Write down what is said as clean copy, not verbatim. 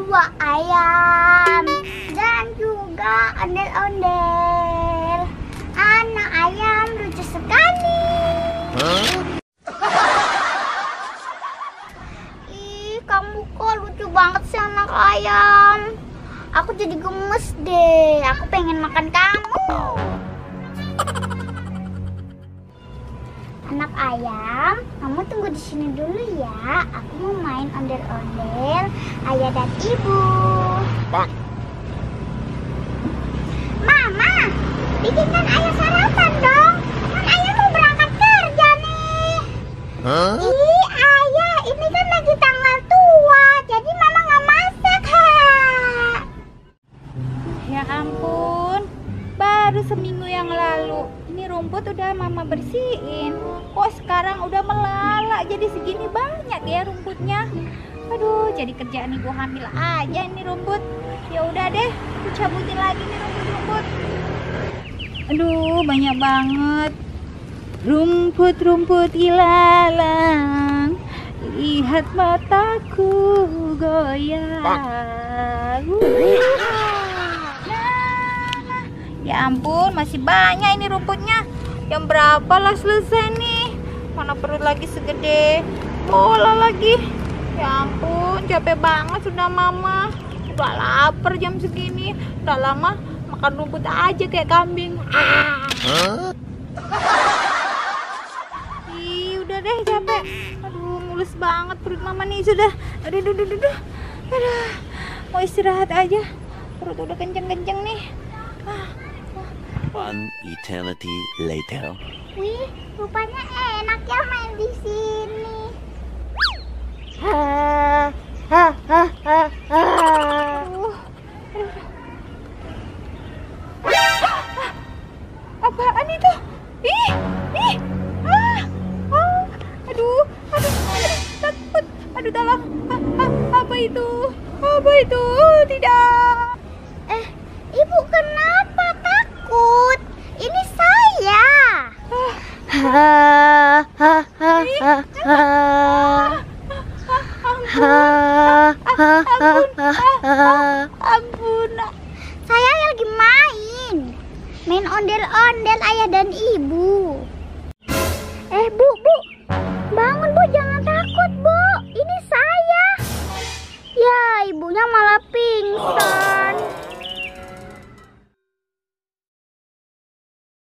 2 ayam dan juga ondel-ondel. Anak ayam lucu sekali. Ih, kamu kok lucu banget sih anak ayam. Aku jadi gemes deh. Aku pengen makan kamu. Anak ayam, kamu tunggu di sini dulu ya. Aku mau main ondel-ondel ayah dan ibu. Mama, bikinkan ayah sarapan dong. Kan ayah mau berangkat kerja nih. Ih, ayah, ini kan lagi tanggal tua, jadi mama nggak masak. Ya ampun, baru seminggu yang lalu ini rumput udah mama bersihin. Kok sekarang udah melalak jadi segini banyak ya rumputnya. Aduh, jadi kerjaan ibu hamil aja ini rumput. Ya udah deh, aku cabutin lagi nih rumput-rumput. Aduh, banyak banget. Rumput-rumput ilalang, lihat mataku goyang. Ya ampun, masih banyak ini rumputnya. Jam berapa lah selesai nih? Mana perut lagi segede bola lagi. Ya ampun, capek banget sudah mama. Udah lapar jam segini. Udah lama makan rumput aja kayak kambing. Ih, udah deh capek. Aduh, mulus banget perut mama nih sudah. Aduh. Aduh. Mau istirahat aja. Perut udah kenceng-kenceng nih. One eternity later. Wih, rupanya enak ya main di sini. Apaan itu? Ih, aduh, takut. Aduh, tolong. Apa itu? Apa itu? Tidak. Ibu kenapa takut? Ini saya. Ampun. Saya lagi main ondel-ondel ayah dan ibu. Bu, bangun Bu, jangan takut Bu, ini saya. Ya, ibunya malah pingsan.